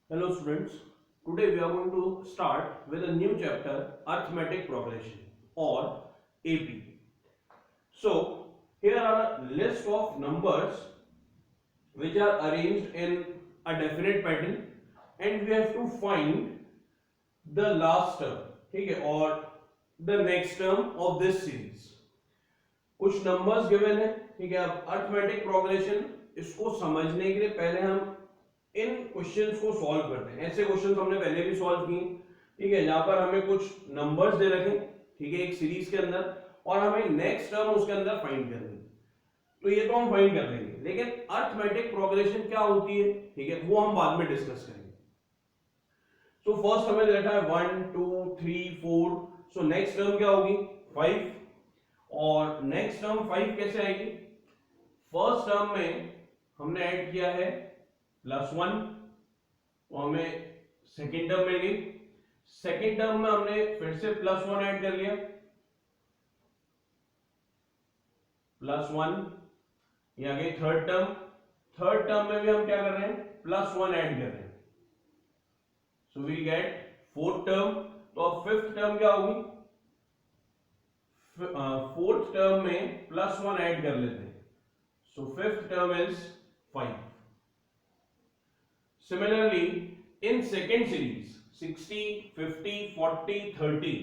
Hello students, today we are going to start with a new chapter Arithmetic Progression or AP. So here are a list of numbers which are arranged in a definite pattern and we have to find the last term, ठीक है, और the next term of this series. कुछ numbers given है, ठीक है। अब arithmetic progression इसको समझने के लिए पहले हम इन क्वेश्चंस को सॉल्व करते हैं। ऐसे क्वेश्चंस हमने पहले भी सॉल्व किए, ठीक है, जहां पर हमें कुछ नंबर्स दे रखे, ठीक है, एक सीरीज के अंदर और हमें नेक्स्ट टर्म उसके अंदर फाइंड करनी। तो ये तो हम फाइंड कर लेंगे, लेकिन अर्थमेटिक प्रोग्रेशन क्या होती है, ठीक है, वो हम बाद में डिस्कस करेंगे। सो फर्स्ट हमें दे रखा है 1 2 3 4। सो नेक्स्ट टर्म क्या होगी 5 और नेक्स्ट टर्म 5 कैसे आएगी। फर्स्ट टर्म में हमने ऐड किया है +1 तो हमें सेकेंड टर्म मिल गई। सेकेंड टर्म में हमने फिर से +1 ऐड कर लिया, +1 ये आ गई थर्ड टर्म। थर्ड टर्म में भी हम क्या कर रहे हैं +1 ऐड कर रहे हैं, so we get fourth term. तो अब फिफ्थ टर्म क्या होगी, फोर्थ टर्म में +1 ऐड कर लेते हैं, so fifth term is 5। Similarly in second series 60 50 40 30,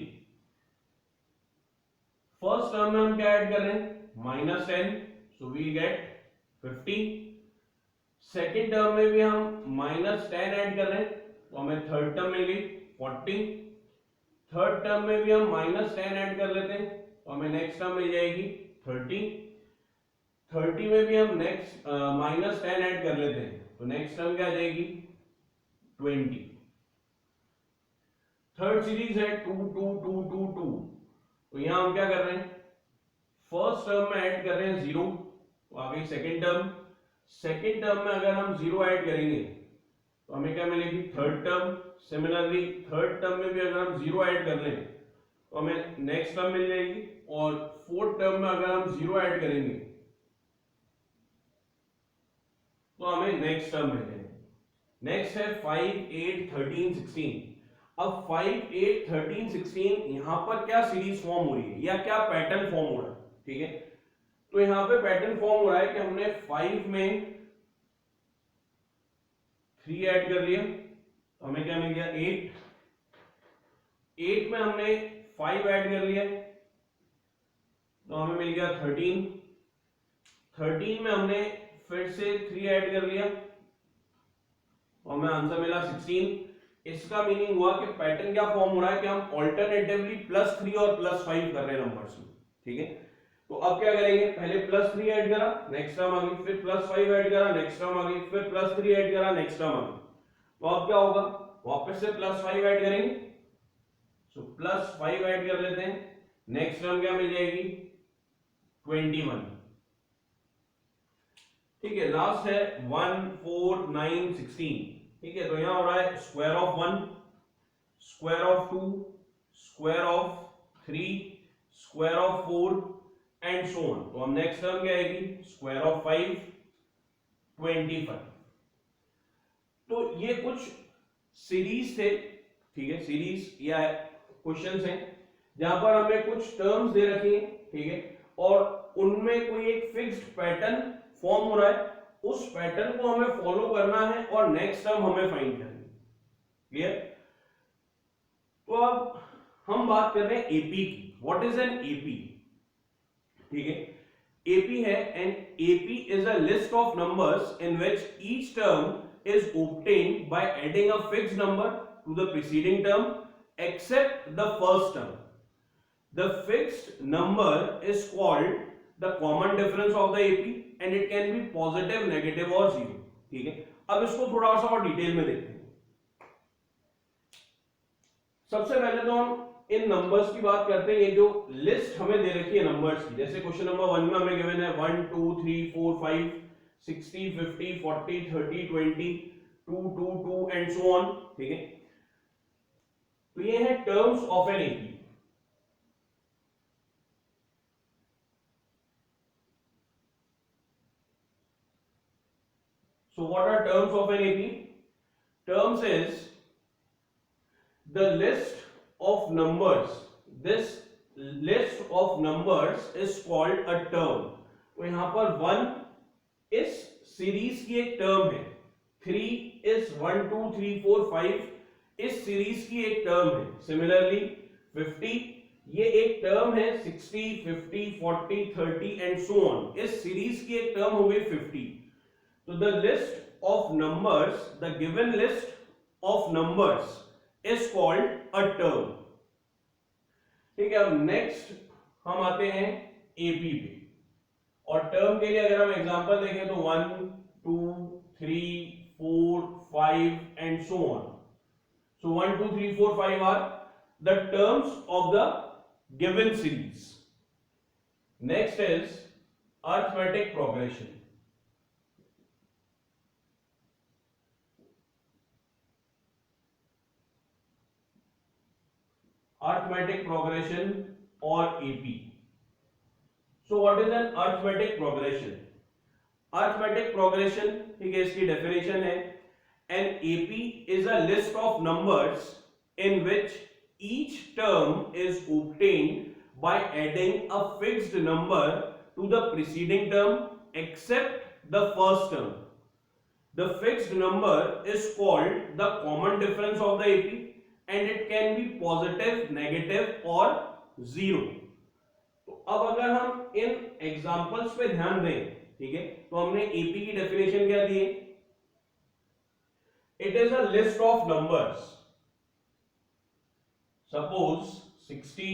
first term में हम क्या ऐड कर रहे हैं -10, so we get 50। Second term में भी हम -10 ऐड कर रहे हैं तो हमें थर्ड टर्म मिल गई 40। थर्ड टर्म में भी हम -10 ऐड कर लेते हैं तो हमें नेक्स्ट टर्म मिल जाएगी 30। 30 में भी हम नेक्स्ट -10 ऐड कर लेते हैं तो नेक्स्ट टर्म क्या आ जाएगी 20। थर्ड सीरीज है 2 2 2 2 2, तो यहां हम क्या कर रहे हैं फर्स्ट टर्म में ऐड कर रहे हैं 0 तो आ गई सेकेंड टर्म। सेकेंड टर्म में अगर हम 0 ऐड करेंगे तो हमें क्या मिलेगी third term. Similarly third term में भी अगर हम 0 ऐड कर लें तो हमें नेक्स्ट टर्म मिल जाएगी और फोर्थ टर्म में अगर हम 0 ऐड करेंगे तो हमें नेक्स्ट टर्म मिल जाएगी। नेक्स्ट है 5 8 13 16। अब 5 8 13 16 यहां पर क्या सीरीज फॉर्म हो रही है या क्या पैटर्न फॉर्म हो रहा है, ठीक है। तो यहां पे पैटर्न फॉर्म हो रहा है कि हमने 5 में 3 ऐड कर लिया तो हमें क्या मिल गया 8। 8 में हमने 5 ऐड कर लिया तो हमें मिल गया 13। 13 में हमने फिर से 3 ऐड कर लिया तो हमें आंसर मिला 16। इसका मीनिंग हुआ कि पैटर्न क्या फॉर्म हो रहा है कि हम ऑल्टरनेटिवली +3 और +5 कर रहे हैं नंबर्स में, ठीक है। तो अब क्या करेंगे, पहले +3 ऐड करा नेक्स्ट टर्म आ गई, फिर +5 ऐड करा नेक्स्ट टर्म आ गई, फिर +3 ऐड करा नेक्स्ट टर्म आ गई। तो अब क्या होगा वापस से +5 ऐड करेंगे, सो +5 ऐड कर लेते हैं, नेक्स्ट टर्म क्या मिल जाएगी 21, ठीक है। लास्ट है 1 4 9 16, ठीक है। तो यहां हो रहा है square of 1 square of 2 square of 3 square of 4 and so on. तो हम नेक्स्ट टर्म क्या आएगी स्क्वायर ऑफ 5 25। तो ये कुछ सीरीज थे, ठीक है, सीरीज या क्वेश्चंस हैं जहां पर हमें कुछ टर्म्स दे रखी हैं, ठीक है, और उनमें कोई एक फिक्स्ड पैटर्न फॉर्म हो रहा है, उस पैटर्न को हमें फॉलो करना है और नेक्स्ट टर्म हमें फाइंड करनी है। क्लियर। तो अब हम बात कर रहे हैं एपी की। व्हाट इज एन एपी, ठीक है। एपी है an AP is a list of numbers in which each term is obtained by adding a fixed number to the preceding term except the first term. The fixed number is called the common difference of the AP and it can be positive, negative or zero, ठीक है। अब इसको थोड़ा सा और detail में देखते हैं। सबसे पहले तो हम इन नंबर्स की बात करते हैं। ये जो लिस्ट हमें दे रखी है नंबर्स की, जैसे क्वेश्चन नंबर 1 में हमें गिवन है 1 2 3 4 5 60 50 40 30 20 2 2 2 एंड सो ऑन, ठीक है। तो ये है terms of an AP. So what are terms of an AP. terms is the list of numbers. This list of numbers is called a term. तो यहां पर 1 इस सीरीज की एक टर्म है, 3 इस 1 2 3 4 5 इस सीरीज की एक टर्म है. सिमिलरली 50 ये एक टर्म है, 60 50 40 30 एंड सो ऑन इस सीरीज की एक टर्म हो गई 50. तो the list of numbers, the given list of numbers is called a term. ठीक है, अब नेक्स्ट हम आते हैं एपी पे. और टर्म के लिए अगर हम एग्जांपल देखें तो 1 2 3 4 5 and so on. So 1 2 3 4 5 are the terms of the given series. Next is arithmetic progression. Arithmetic progression or AP. So what is an arithmetic progression? Arithmetic progression, ठीक है, इसकी definition है, an AP is a list of numbers in which each term is obtained by adding a fixed number to the preceding term except the first term. The fixed number is called the common difference of the AP and it can be positive, negative or zero. तो अब अगर हम इन examples पे ध्यान दें, ठीक है, तो हमने AP की डेफिनेशन क्या दी है? It is a list of numbers. Suppose 60,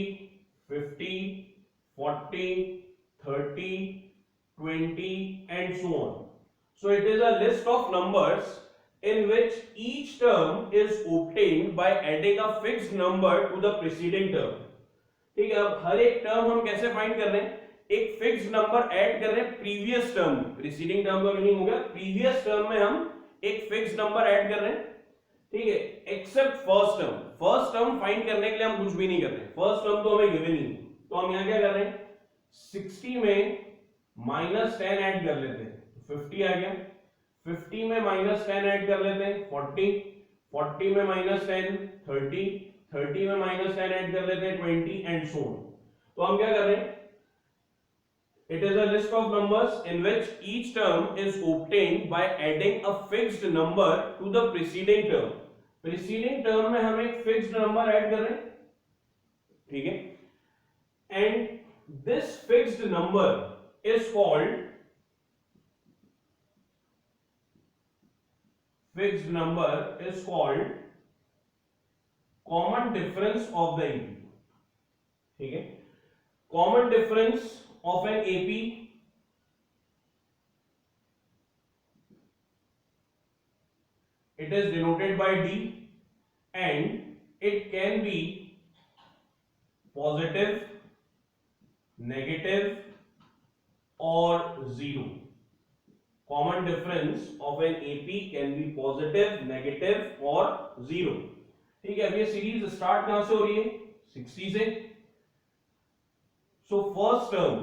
50, 40, 30, 20 and so on. So it is a list of numbers in which each term is obtained by adding a fixed number to the preceding term. ठीक है, अब हर एक term हम कैसे find कर रहे हैं? एक फिक्स्ड नंबर ऐड कर रहे हैं प्रीवियस टर्म में. प्रीसीडिंग टर्म का मीनिंग हो गया प्रीवियस टर्म में हम एक फिक्स नंबर ऐड कर रहे हैं. ठीक है, accept first term. First term find करने के लिए हम कुछ भी नहीं कर रहे हैं, फर्स्ट टर्म तो हमें गिवन ही. तो हम यहां क्या कर रहे हैं? 60 में -10 ऐड कर लेते हैं, 50 आ गया. 50 में -10 ऐड कर लेते हैं, 40. 40 में -10 30. 30 में -10 ऐड कर लेते हैं, 20 एंड सो ऑन. तो हम क्या कर रहे हैं? It is a list of numbers in which each term is obtained by adding a fixed number to the preceding term. Preceding term में हम एक fixed number ऐड कर रहे हैं, ठीक है, and this fixed number is called common difference of the AP. ठीक है, common difference of an AP it is denoted by D and it can be positive, negative or zero. Common difference of an AP can be positive, negative or zero. ठीक है, अब ये series start कहां से हो रही है? 60 से. So first term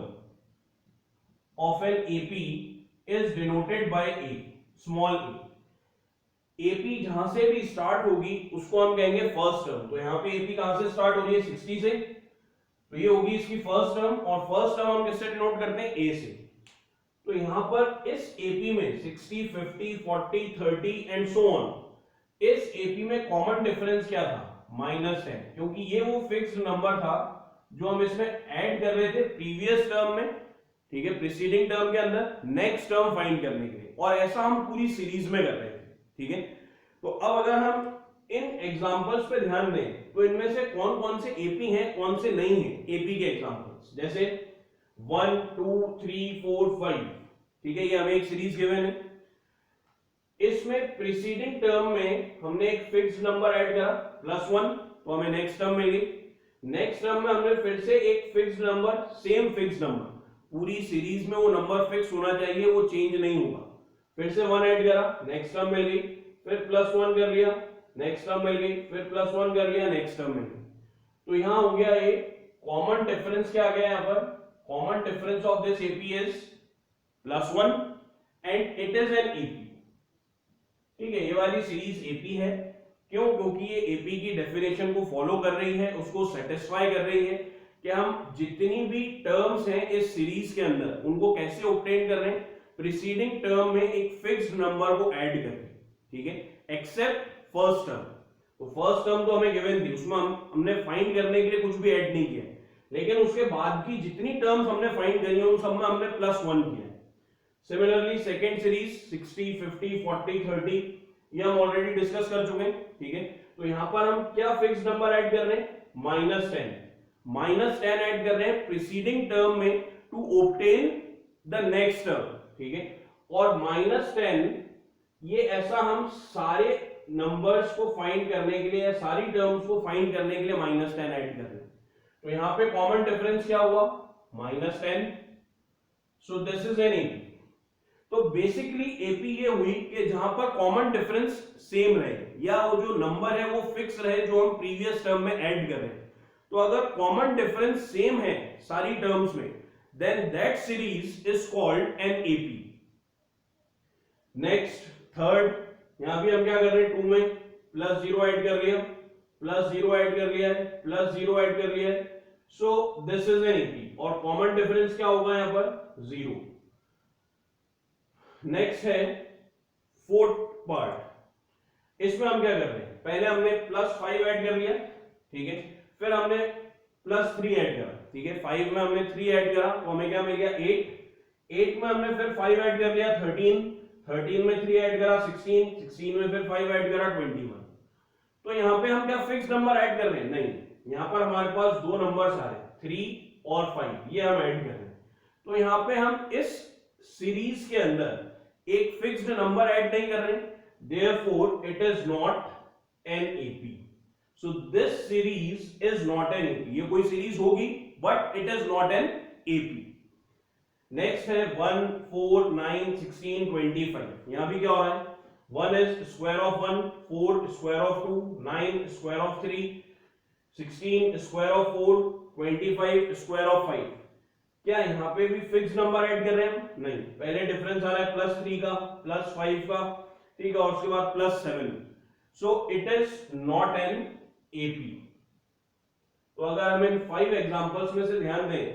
of an AP is denoted by A, small a. AP जहां से भी स्टार्ट होगी उसको हम कहेंगे फर्स्ट टर्म. तो यहां पे AP कहां से स्टार्ट हो रही है? 60 से. तो ये होगी इसकी फर्स्ट टर्म और फर्स्ट टर्म हम किससे डिनोट करते हैं? A से. तो यहां पर इस AP में 60, 50, 40, 30 एंड सो ऑन, इस AP में कॉमन डिफरेंस क्या था? -10, क्योंकि ये वो फिक्स्ड नंबर था जो हम इसमें ऐड कर रहे थे प्रीवियस टर्म में, ठीक है, प्रीसीडिंग टर्म के अंदर नेक्स्ट टर्म फाइंड करने के लिए. और ऐसा हम पूरी सीरीज में कर रहे थे. ठीक है, तो अब अगर हम इन एग्जांपल्स पे ध्यान दें तो इनमें से कौन कौन से एपी हैं, कौन से नहीं हैं एपी के एग्जांपल्स. जैसे 1 2 3 4 5, ठीक है, ये हमें एक सीरीज गिवन है. इसमें प्रीसीडिंग टर्म में हमने एक फिक्स्ड नंबर ऐड करा +1, तो हमें नेक्स्ट टर्म मिल गई. नेक्स्ट टर्म में हमने फिर से एक fixed number, same fixed number, पूरी सीरीज में वो नंबर फिक्स होना चाहिए, वो चेंज नहीं होगा. फिर से 1 ऐड करा, नेक्स्ट टर्म मिल गई. फिर +1 कर लिया, नेक्स्ट टर्म मिल गई. फिर +1 कर लिया, नेक्स्ट टर्म मिल गई. तो यहां हो गया ये कॉमन डिफरेंस. क्या आ गया यहां पर? Common difference of this AP is +1 and it is an AP. ठीक है, ये वाली सीरीज एपी है। क्यों? क्योंकि ये एपी की डेफिनेशन को फॉलो कर रही है, उसको सेटिस्फाई कर रही है कि हम जितनी भी टर्म्स हैं इस सीरीज के अंदर उनको कैसे ऑब्टेन कर रहे हैं, प्रीसीडिंग टर्म में एक फिक्स्ड नंबर को ऐड करके, ठीक है, एक्सेप्ट फर्स्ट टर्म। तो फर्स्ट टर्म तो हमें गिवन थी, उसमें हमने फाइंड करने के लिए कुछ भी ऐड नहीं किया, लेकिन उसके बाद की जितनी टर्म्स हमने फाइंड करी है उन सब में हमने +1 किया है। सिमिलरली सेकेंड सीरीज 60, 50, 40, 30 ये हम ऑलरेडी डिस्कस कर चुके हैं, ठीक है। तो यहां पर हम क्या फिक्स्ड नंबर ऐड कर रहे हैं, -10, -10 ऐड कर रहे हैं प्रीसीडिंग टर्म में to obtain the next term, ठीक है। और -10 ये ऐसा हम सारे नंबर्स को फाइंड करने के लिए या सारी टर्म्स को फाइंड करने के लिए -10 ऐड कर रहे हैं। तो यहां पे कॉमन डिफरेंस क्या हुआ, -10, so this is an AP. तो बेसिकली एपी ये हुई कि जहां पर कॉमन डिफरेंस सेम रहे या वो जो नंबर है वो फिक्स रहे जो हम प्रीवियस टर्म में ऐड कर रहे हैं। तो अगर कॉमन डिफरेंस सेम है सारी टर्म्स में, then that series is called an AP. Next third, यहां भी हम क्या कर रहे हैं, 2 में +0 ऐड कर लिया, +0 ऐड कर लिया है, +0 ऐड कर लिया है, so this is an AP. और कॉमन डिफरेंस क्या होगा यहां पर, 0। नेक्स्ट है फोर्थ पार्ट, इसमें हम क्या कर रहे हैं, पहले हमने +5 ऐड कर लिया, ठीक है, फिर हमने +3 ऐड करा, ठीक है, 5 में हमने 3 ऐड करा तो हमें क्या मिल गया, 8 में हमने फिर 5 ऐड कर लिया, 13 में 3 ऐड करा, 16 में फिर 5 ऐड करा, 21। तो यहां पे हम क्या फिक्स नंबर ऐड कर रहे हैं, नहीं, यहां पर हमारे पास दो नंबर्स आ रहे हैं, 3 और 5, ये हम ऐड कर रहे हैं। तो यहां पे हम इस सीरीज के अंदर एक फिक्स्ड नंबर ऐड नहीं कर रहे, therefore it is not an AP. So this series is not an AP, ये कोई सीरीज होगी but it is not an AP. Next है 1, 4, 9, 16, 25। यहां भी क्या हो रहा है, 1 is square of 1, 4 square of 2, 9 square of 3, 16 square of 4, 25 square of 5। क्या यहां पे भी फिक्स नंबर ऐड कर रहे हैं हम, नहीं, पहले डिफरेंस आ रहा है +3 का, +5 का, ठीक है, और उसके बाद +7, so it is not an AP. तो अगर हम इन 5 एग्जांपल्स में से ध्यान दें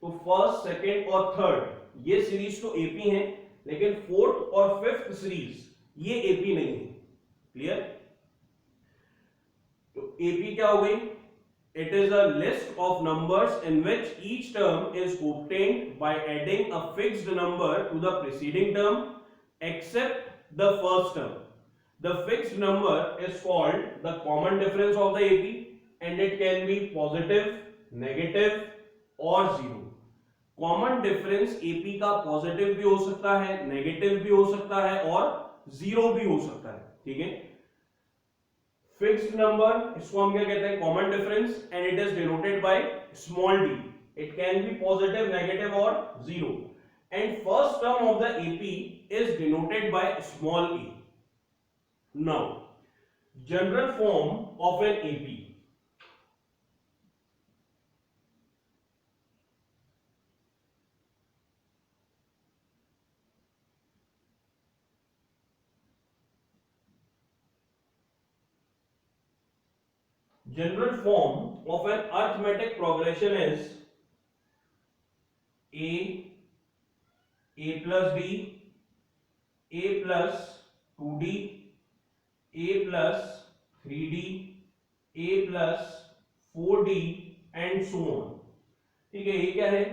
तो फर्स्ट, सेकंड और थर्ड ये सीरीज तो एपी हैं, लेकिन फोर्थ और फिफ्थ सीरीज ये एपी नहीं है। क्लियर? तो एपी क्या हो गई, it is a list of numbers in which each term is obtained by adding a fixed number to the preceding term except the first term. The fixed number is called the common difference of the AP and it can be positive, negative or 0. Common difference AP का positive भी हो सकता है, negative भी हो सकता है और 0 भी हो सकता है, ठीक है। फिक्स्ड नंबर, इसको हम क्या कहते हैं, common difference, and it is denoted by small d. It can be positive, negative और 0, and first term of the AP is denoted by small a. Now general form of an AP, general form of an arithmetic progression is a plus d, a plus 2d, a plus 3d, a plus 4d and so on. ठीक है, ये क्या है,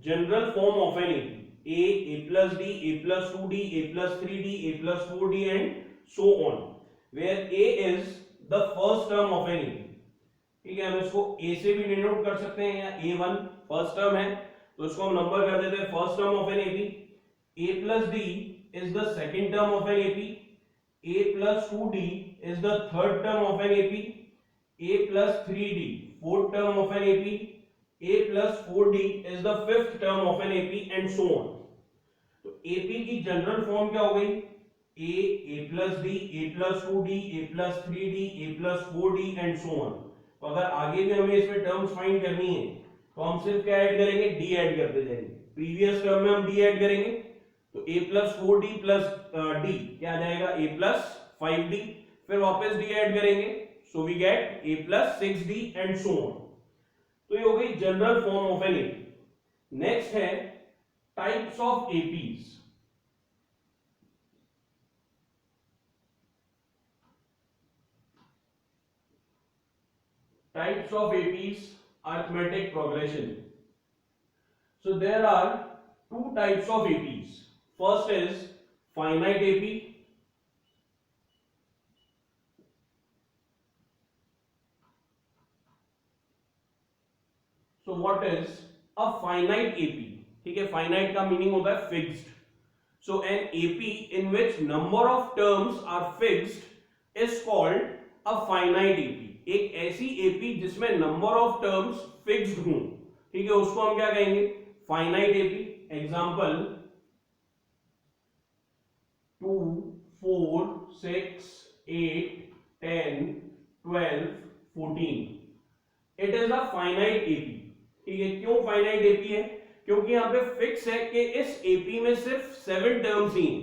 general form of an AP, a plus d, a plus 2d, a plus 3d, a plus 4d and so on, where a is the first term of an AP. ठीक है, हम इसको a से भी डिनोट कर सकते हैं, या a1 फर्स्ट टर्म है तो इसको हम नंबर कर देते हैं first term of an AP. a plus d is the second term of an AP, a plus 2d is the third term of an AP, a plus 3d fourth term of an AP, a plus 4d is the fifth term of an AP and so on। तो AP की general form क्या हो गई, a plus d, a plus 2d, a plus 3d, a plus 4d and so on। तो अगर आगे भी हमें इसमें टर्म्स फाइंड करनी है तो हम सिर्फ क्या ऐड करेंगे, d ऐड करते जाएंगे। प्रीवियस टर्म में हम d ऐड करेंगे तो a plus 4d plus d क्या आ जाएगा, a plus 5d, फिर वापस d ऐड करेंगे, so we get a plus 6d and so on. तो ये हो गई general form of an AP. Next है types of APs. Types of APs, arithmetic progression. So there are two types of APs. First is finite AP. So what is a finite AP? ठीक है, finite का meaning होता है fixed. So an AP in which number of terms are fixed is called a finite AP. एक ऐसी AP जिसमें number of terms fixed हों, ठीक है, उसको हम क्या कहेंगे? Finite AP. Example 2, 4, 6, 8, 10, 12, 14. It is a finite AP. ठीक है, क्यों finite AP है? क्योंकि यहाँ पे फिक्स है कि इस AP में सिर्फ 7 टर्म्स ही हैं,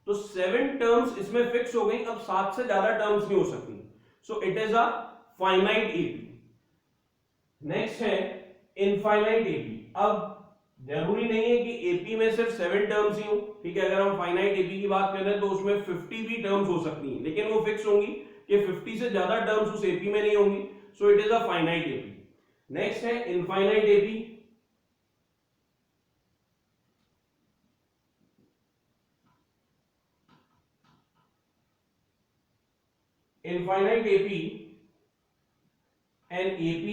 तो 7 टर्म्स इसमें फिक्स हो गई, अब 7 से ज्यादा टर्म्स नहीं हो सकती, so it is a finite AP। Next है इनफाइनाइट AP। अब जरूरी नहीं है कि AP में सिर्फ 7 टर्म्स ही हो, ठीक है, अगर हम फाइनाइट AP की बात कर रहे हैं तो उसमें 50 भी टर्म्स हो सकती हैं, लेकिन वो फिक्स होंगी कि 50 से ज्यादा टर्म्स उस AP में नहीं होंगी, so it is a finite AP। Next है infinite AP। Infinite AP, an AP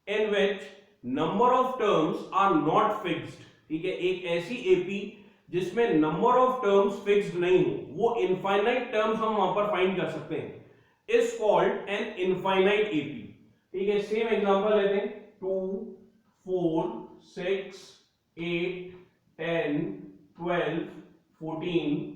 in which number of terms are not fixed। ठीक है, एक ऐसी AP जिसमें नंबर ऑफ टर्म्स फिक्स्ड नहीं हो, वो इनफाइनाइट टर्म्स हम वहां पर फाइंड कर सकते हैं, is called an infinite AP। ठीक है, सेम एग्जांपल लेते हैं, 2, 4, 6, 8, 10, 12, 14,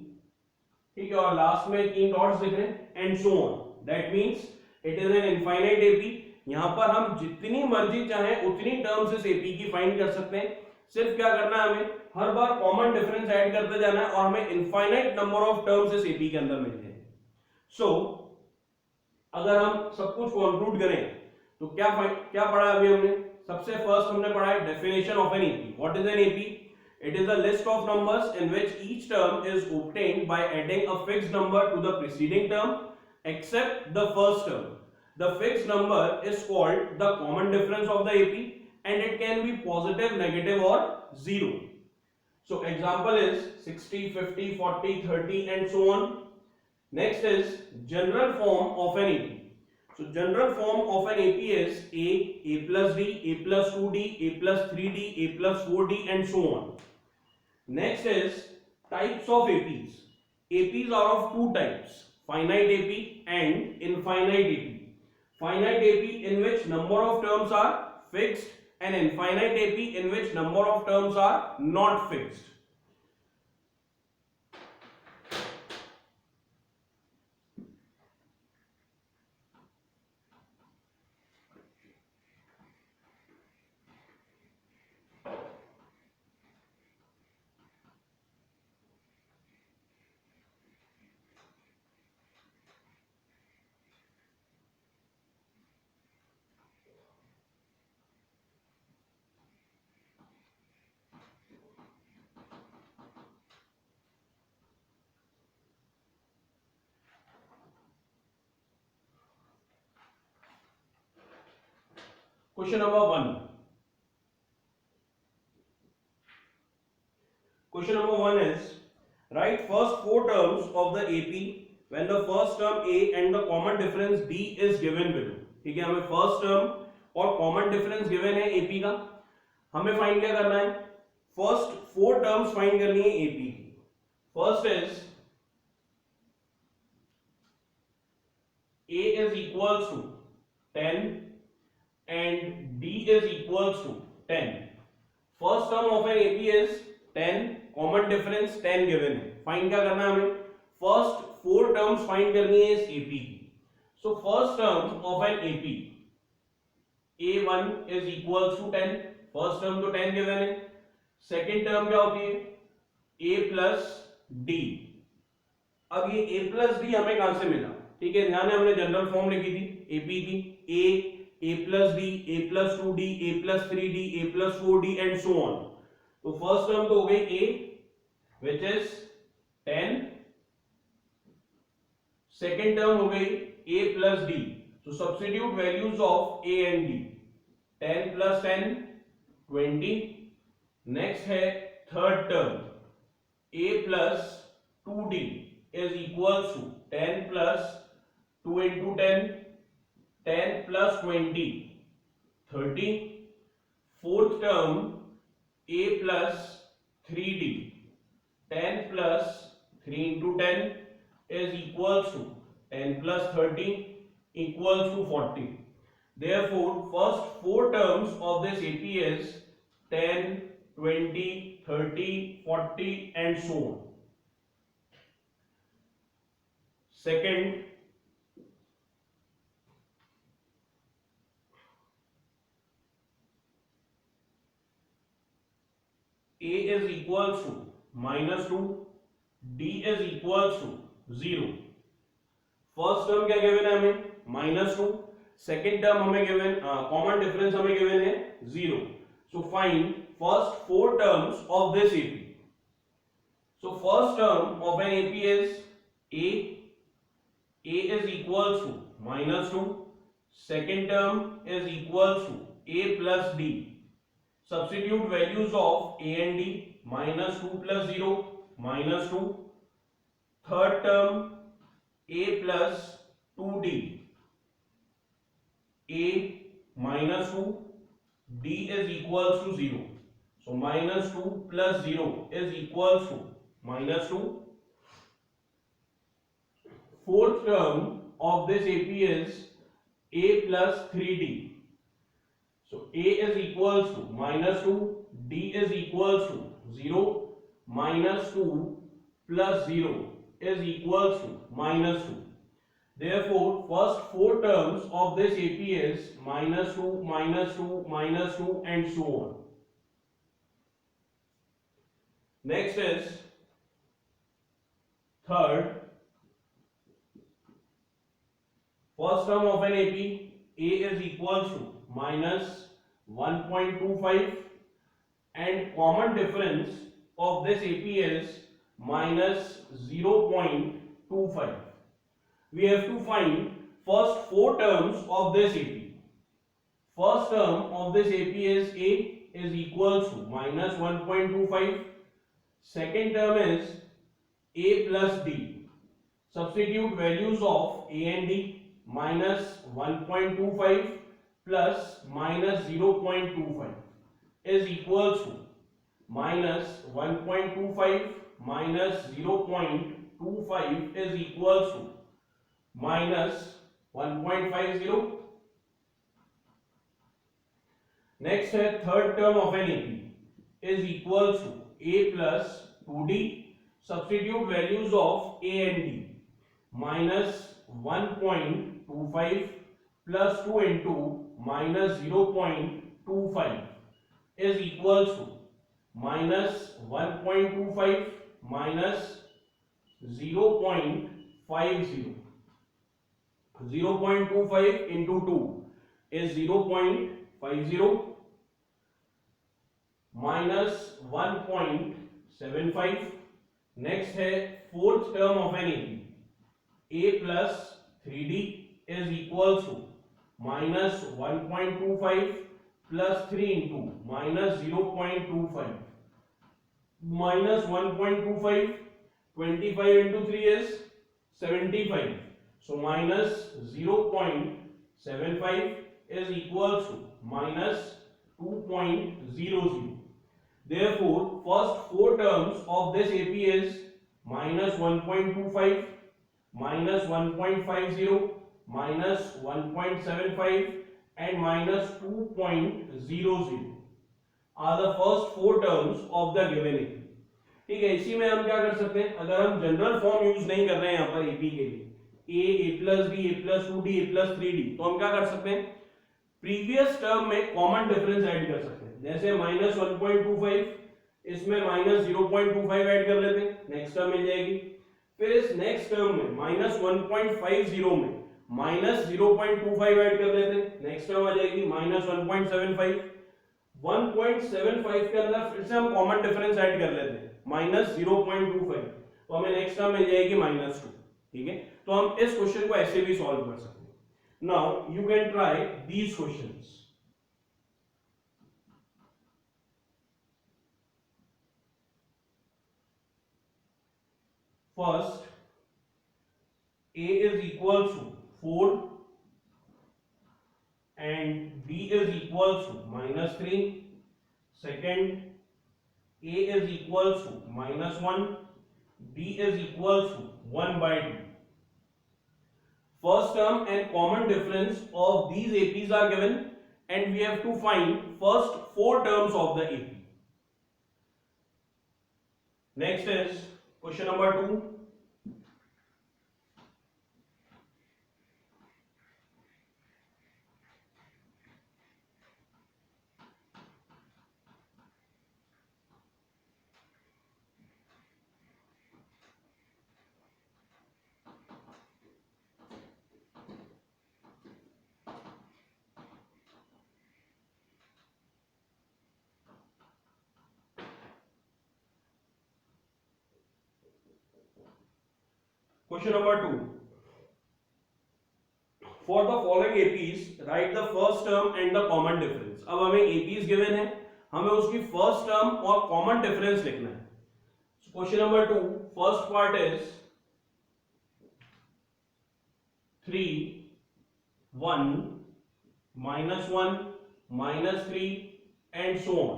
ठीक है, और लास्ट में 3 डॉट्स दिख रहे हैं, and so on. That means it is an infinite AP। यहां पर हम जितनी मर्जी चाहें उतनी टर्म्स इस AP की फाइंड कर सकते हैं, सिर्फ क्या करना है, हमें हर बार कॉमन डिफरेंस ऐड करते जाना है और हमें इनफाइनाइट नंबर ऑफ टर्म्स इस AP के अंदर मिल जाएंगे। सो अगर हम सब कुछ कंक्लूड करें तो क्या पढ़ा अभी हमने? सबसे फर्स्ट हमने पढ़ा है definition of an AP। What is an AP? It is a list of numbers in which each term is obtained by adding a fixed number to the preceding term except the first term. The fixed number is called the common difference of the AP and it can be positive, negative or zero. So example is 60, 50, 40, 30 and so on. Next is general form of an AP. So general form of an AP is A plus D, A plus 2D, A plus 3D, A plus 4D and so on. Next is types of APs. APs are of two types, finite AP and infinite AP. Finite AP in which number of terms are fixed and infinite AP in which number of terms are not fixed. Question number 1. Question number 1 is write first 4 terms of the AP when the first term A and the common difference D is given below. ठीक है, हमें first term और common difference given है AP का, हमें find क्या करना है? फर्स्ट 4 टर्म्स फाइंड करनी है AP की। First is A is equals to 10 and D is equals to 10. First term of an AP is 10, common difference 10 given है, फाइंड क्या करना है हमें? फर्स्ट 4 टर्म्स फाइंड करनी है इस AP की। सो first term of an AP A1 is equals to 10, first term तो 10 गिवन है। सेकेंड टर्म क्या होती है? A plus D, अब ये a प्लस डी हमें कहां से मिला, ठीक है, ध्यान है हमने जनरल फॉर्म लिखी थी एपी की, a plus d, a plus two d, a plus three d, a plus four d and so on. तो फर्स्ट टर्म तो हो गई a which is 10, second term हो गई a प्लस डी, तो substitute values of a and d, 10 plus 10 20। Next है third term a plus 2d is equals to 10 plus 2 into 10, 10 plus 20, 30। Fourth term a plus 3d, 10 plus 3 into 10 is equals to 10 plus 30 equals to 40। Therefore, first four terms of this AP is 10, 20, 30, 40 and so on। Second, a is equals to minus 2, d is equals to 0। First term क्या given है हमें minus 2, second term हमें given, common difference हमें given है 0। So find first four terms of this AP. So first term of an AP is a is equals to minus 2, second term is equals to a plus d, substitute values of a and d, minus 2 plus 0 minus 2, third term a plus 2d, a minus 2, d is equals to 0, so minus 2 plus 0 is equals to minus 2। Fourth term of this AP is a plus 3d, so a is equals to minus 2, d is equals to 0, minus 2 plus 0 is equals to minus 2। Therefore, first four terms of this AP is minus 2, minus 2, minus 2 and so on। Next is third, first term of an AP, a is equals to minus 1.25 and common difference of this AP is minus 0.25। We have to find first four terms of this AP। First term of this AP is a is equals to minus 1.25, second term is a plus d, substitute values of a and d, minus 1.25 plus minus 0.25 is equals to minus 1.25 minus 0.25 is equals to minus 1.50। Next है third term of an AP is equals to a plus 2d, substitute values of a and d, minus 1.25 plus 2 into minus 0.25 is equals to minus 1.25 minus 0.50। 0.25 into 2 is 0.50 minus 1.75। Next है fourth term of an AP, a plus 3d is equals to minus 1.25 plus 3 into minus 0.25, minus 1.25, 25 into 3 is 75, so minus 0.75 is equals to minus 2.00। Therefore, first four terms of this AP is minus 1.25, minus 1.50, minus 1.75 and minus 2.00 are the first four terms of the given AP। ठीक है, इसी में हम क्या कर सकते हैं, अगर हम जनरल फॉर्म यूज नहीं कर रहे हैं यहाँ पर AP के लिए a plus D, a plus 2d, a plus 3d, तो हम क्या कर सकते हैं, प्रीवियस टर्म में कॉमन डिफरेंस ऐड कर सकते हैं। जैसे माइनस 1.25 इसमें माइनस 0.25 ऐड कर लेते हैं, नेक्स्ट टर्म मिल जाएगी। फिर इस नेक्स्ट टर्म में -1.50 में -0.25 ऐड कर लेते हैं, नेक्स्ट टर्म आ जाएगी -1.75। 1.75 के अंदर फिर से हम कॉमन डिफरेंस ऐड कर लेते हैं -0.25, तो हमें नेक्स्ट टर्म मिल जाएगी -2। ठीक है, तो हम इस क्वेश्चन को ऐसे भी सॉल्व कर सकते हैं। Now you can try these questions. First, a is equals to 4 and b is equals to -3. Second, a is equals to -1, b is equals to 1/2. First term and common difference of these APs are given and we have to find first 4 terms of the AP. Next is question number 2. Question number 2. For the following APs, write the first term and the common difference. अब हमें APs given है, हमें उसकी first term और common difference लिखना है. So question number 2, first part is 3, 1, -1, -3 and so on.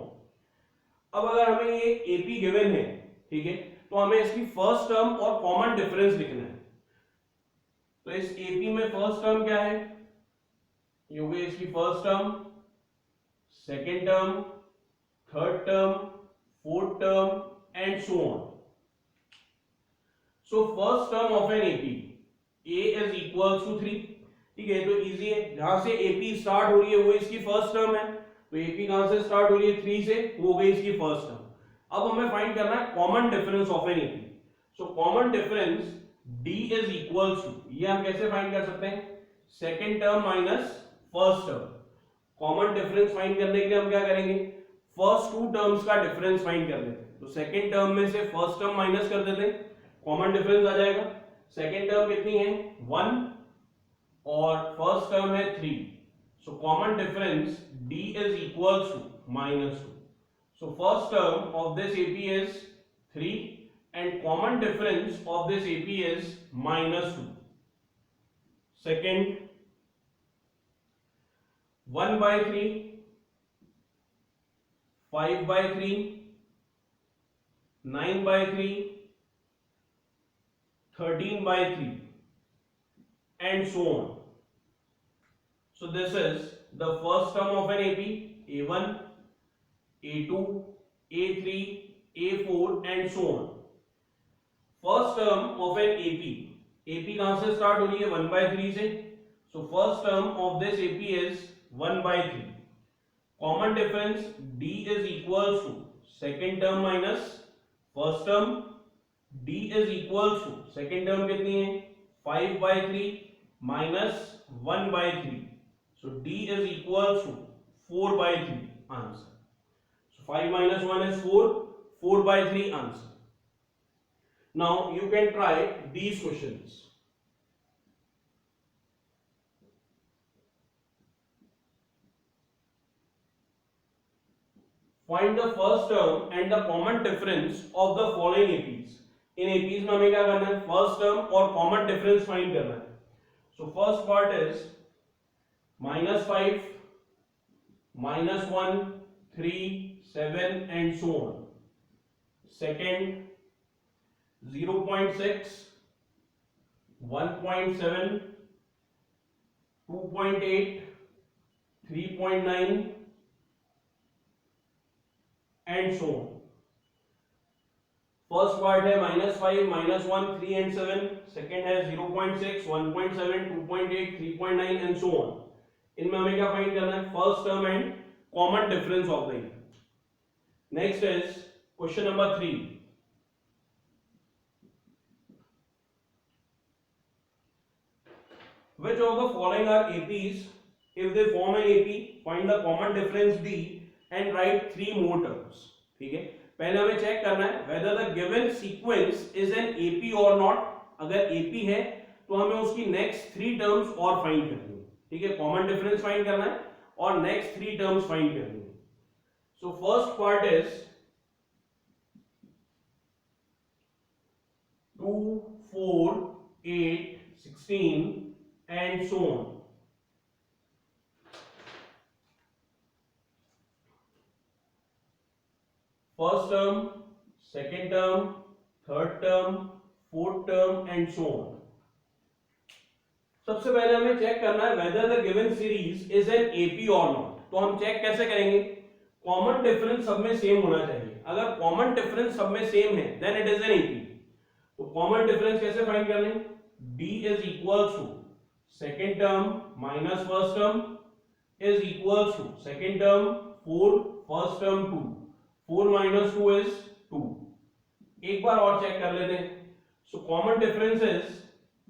अब अगर हमें ये AP given है, ठीक है, तो हमें इसकी फर्स्ट टर्म और कॉमन डिफरेंस लिखना है। तो इस एपी में फर्स्ट टर्म क्या है, ये हो गई इसकी first term, second term, third term, fourth term and so on. So first term of an AP, a is equals to 3। ठीक है, तो इजी है, जहां से एपी स्टार्ट हो रही है वो इसकी फर्स्ट टर्म है, तो एपी कहां से स्टार्ट हो रही है, 3 से, वो हो गई इसकी फर्स्ट टर्म। अब हमें फाइंड करना है common difference of an AP. So common difference d is equals to, ये हम कैसे फाइंड कर सकते हैं, second term minus first term. Common difference find करने के लिए हम क्या करेंगे, फर्स्ट 2 टर्म्स का डिफरेंस फाइंड कर लेते हैं। तो सेकेंड टर्म में से फर्स्ट टर्म माइनस कर देते हैं, कॉमन डिफरेंस आ जाएगा। सेकेंड टर्म कितनी है, 1 और फर्स्ट टर्म है 3। So common difference d is equals to -2। So first term of this AP is 3 and common difference of this AP is -2. Second, 1/3, 5/3, 9/3, 13/3 and so on. So this is the first term of an AP, A1, A2, A3, A4 and so on. First term of an AP, AP कहां से start हो रही है, 1/3 से, so first term of this AP is 1/3. Common difference D is equals to second term minus first term, D is equals to second term कितनी है, 5/3 minus 1/3, so D is equals to 4/3 answer. 5 minus 1 is 4, 4/3 answer. Now you can try these questions. Find the first term and the common difference of the following APs. In APs में हमें क्या करना है, first term और common difference find करना है। So first part is -5, -1, 3, 7 and so on. Second, 0.6, 1.7, 2.8, 3.9 and so on. First part है -5, -1, 3 and 7. Second है 0.6, 1.7, 2.8, 3.9 and so on. इनमें हमें क्या फाइंड करना है, first term and common difference of the. Next is question number 3. which of the following are APs? If they form an AP, find the common difference D and write 3 more terms. ठीक है, पहले हमें check करना है whether the given sequence is an AP or not. अगर AP है तो हमें उसकी नेक्स्ट 3 टर्म्स और फाइंड करनी है. ठीक है, कॉमन डिफरेंस फाइंड करना है और नेक्स्ट 3 टर्म्स फाइंड करनी है. So first part is 2, 4, 8, 16 and so on. First term, second term, third term, fourth term and so on. सबसे पहले हमें चेक करना है whether the given series is an AP or not. तो हम check कैसे करेंगे? कॉमन डिफरेंस सब में सेम होना चाहिए. अगर कॉमन डिफरेंस सब में सेम है then it is an AP. तो कॉमन डिफरेंस कैसे फाइंड कर लें? D is equals to second term minus first term is equals to second term 4, first term 2. 4 minus 2 is 2. एक बार और चेक कर लेते हैं. So common difference is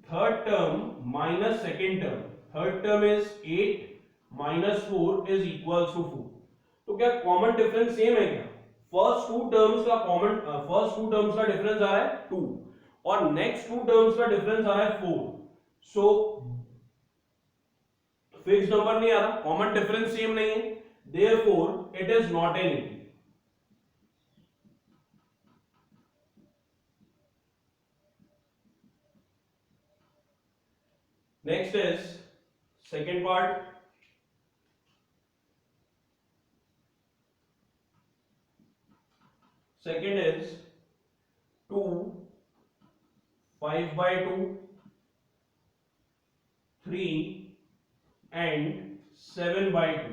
third term minus second term. Third term is 8 minus 4 is equals to 4. तो क्या common difference same है क्या? First to terms का डिफरेंस आ रहा है 2 और नेक्स्ट 2 टर्म्स का डिफरेंस आ रहा है 4. सो फिक्स नंबर नहीं आ रहा, कॉमन डिफरेंस सेम नहीं है, therefore it is not an AP. Next is second part. Second is 2, 5 by 2, 3 and 7 by 2.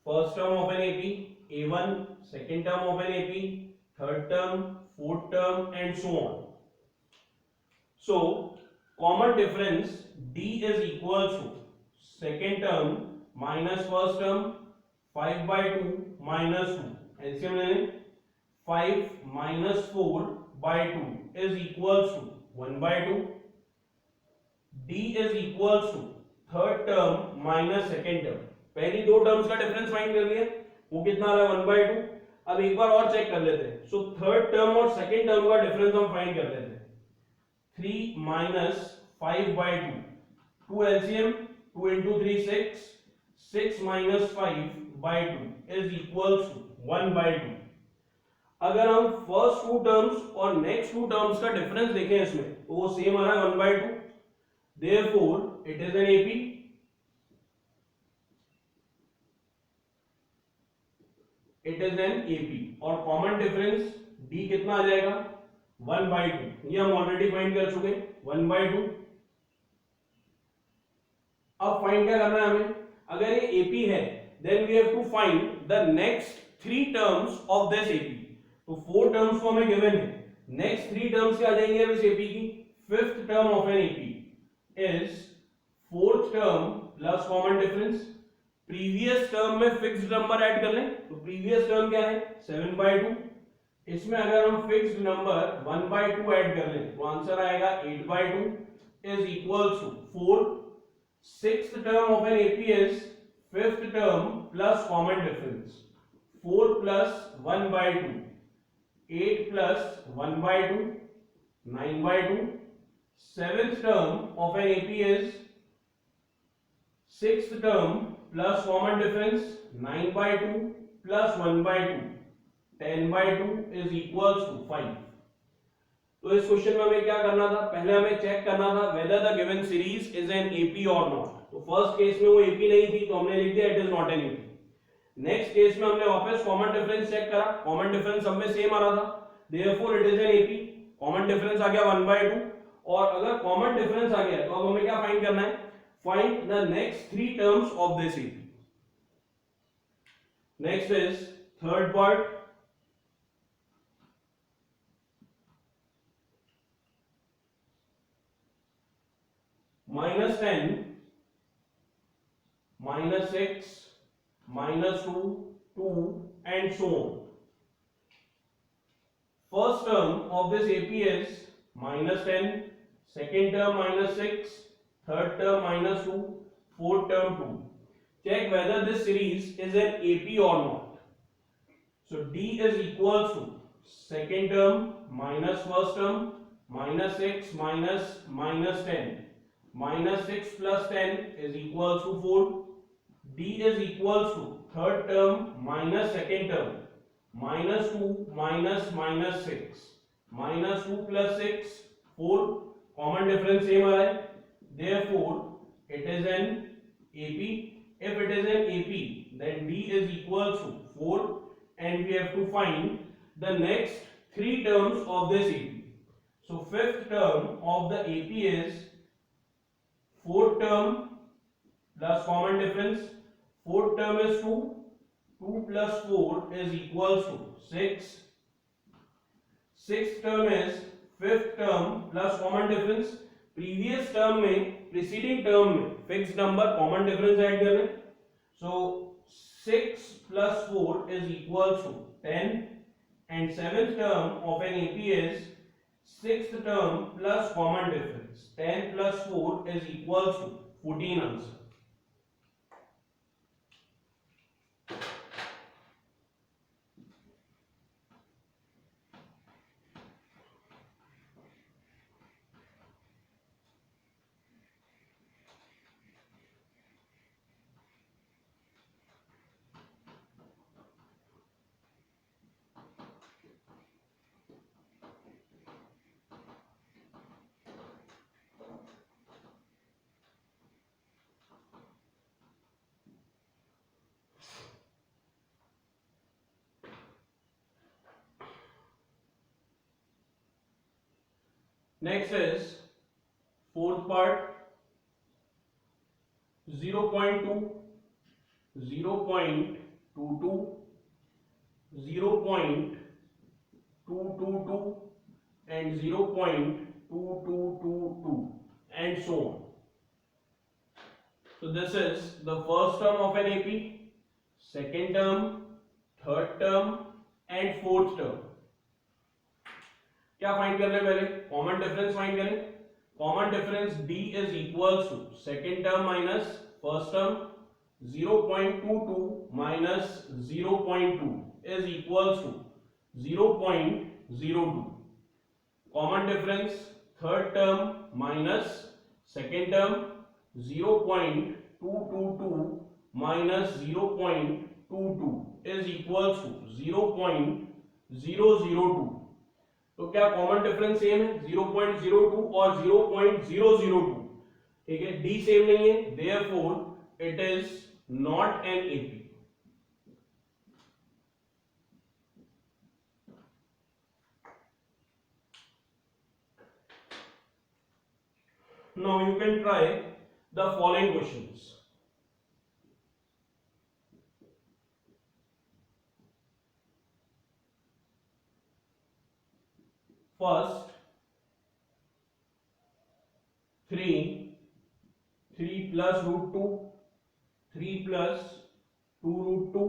First term of an AP, A1, second term of an AP, third term, fourth term and so on. So common difference D is equal to second term minus first term 5 by 2 minus 2. LCM ले लें. 5 minus 4 by 2 is equals to 1 by 2. D is equals to third term minus second term. पहली दो terms का difference find कर लिया, वो कितना आ रहा है 1 by 2. अब एक बार और चेक कर लेते हैं. सो थर्ड टर्म और सेकेंड टर्म का डिफरेंस हम फाइंड कर लेते हैं. 3 minus 5 by 2. 2 LCM, 2 into 3 6. 6 minus 5 by 2 is equals to 1 by 2. अगर हम फर्स्ट 2 टर्म्स और नेक्स्ट 2 टर्म्स का डिफरेंस देखें इसमें तो वो सेम आ रहा है 1 by 2. Therefore it is an AP. It is an AP और कॉमन डिफरेंस D कितना आ जाएगा? 1 by 2. ये हम ऑलरेडी फाइंड कर चुके हैं 1 by 2. अब फाइंड क्या करना है हमें? अगर ये AP है then we have to find the next 3 terms of this AP. तो 4 terms तो हमें given है, next 3 terms क्या आ जाएंगे अब इस AP की? Fifth term of an AP is fourth term plus common difference. Previous term में फिक्स्ड नंबर ऐड कर लें तो प्रीवियस टर्म क्या है 7 by 2. इसमें अगर हम फिक्स्ड नंबर 1 by 2 ऐड कर लें तो आंसर आएगा 8 by 2 is equals to 4. Sixth term of an AP is fifth term plus common difference. 4 plus 1 by 2. 8 plus 1 by 2. 9 by 2. Seventh term of an AP is sixth term plus common difference. 9 by 2 plus 1 by 2. 10 by 2 is equals to 5. तो इस question में हमें क्या करना था? पहले हमें check करना था whether the given series is an AP or not. तो फर्स्ट केस में वो AP नहीं थी तो हमने लिख दिया it is not an AP. Next case में हमने वापस कॉमन डिफरेंस चेक करा, कॉमन डिफरेंस सब में सेम आ रहा था, therefore it is an AP. कॉमन डिफरेंस आ गया 1 by 2 और अगर कॉमन डिफरेंस आ गया तो अब हमें क्या फाइंड करना है? Find the next 3 terms of this AP. Next is third part. -10, -6, -2, 2 and so on. First term of this AP is minus 10, second term minus 6, third term minus 2, fourth term 2. Check whether this series is an AP or not. So D is equals to second term minus first term minus 6 minus 10. Minus 6 plus 10 is equals to 4. D is equals to third term minus second term minus 2 minus 6 minus 2 plus 6 4. Common difference same आ रहा है. Therefore it is an AP. If it is an AP, then D is equals to 4, and we have to find the next three terms of this AP. So fifth term of the AP is fourth term plus common difference. Fourth term is 2. 2 plus 4 is equals to 6. Sixth term is fifth term plus common difference. Previous term में preceding term में fixed number common difference add करना. So 6 plus 4 is equals to 10, and seventh term of an AP is sixth term plus common difference. 10 plus 4 is equals to 14 answer. Next is fourth part. 0.2, 0.22, 0.222 and 0.2222 and so on. So this is the first term of an AP, second term, third term and fourth term. क्या find करना है? पहले common difference find करें. Common difference D is equals to second term minus first term. 0.22 minus 0.2 is equals to 0.02. Common difference third term minus second term. 0.222 minus 0.22 is equals to 0.002. तो क्या common difference same है? 0.02 और 0.002. ठीक है, D same नहीं है, therefore it is not an AP. Now you can try the following questions. First, 3 plus root 2, 3 plus 2 root 2,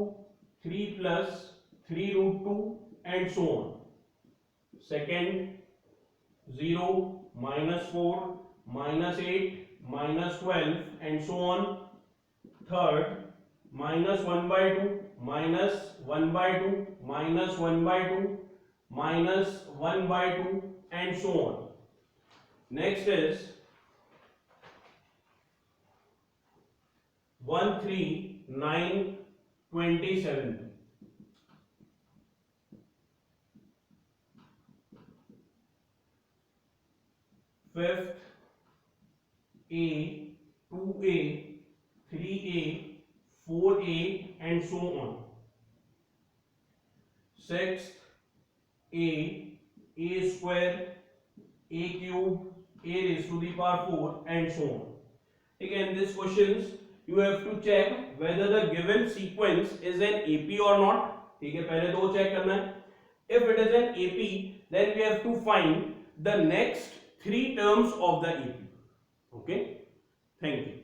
3 plus 3 root 2 and so on. Second, 0, minus 4, minus 8, minus 12 and so on. Third, minus 1 by 2, minus 1 by 2, minus 1 by 2, minus 1 by 2 and so on. Next is 1, 3, 9, 27. Fifth, A, 2A, 3A, 4A and so on. Sixth, A square, A cube, A raised to the power 4 and so on. Again, these questions you have to check whether the given sequence is an AP or not. ठीक है, पहले तो check करना है. If it is an AP, then we have to find the next three terms of the AP. Okay, thank you.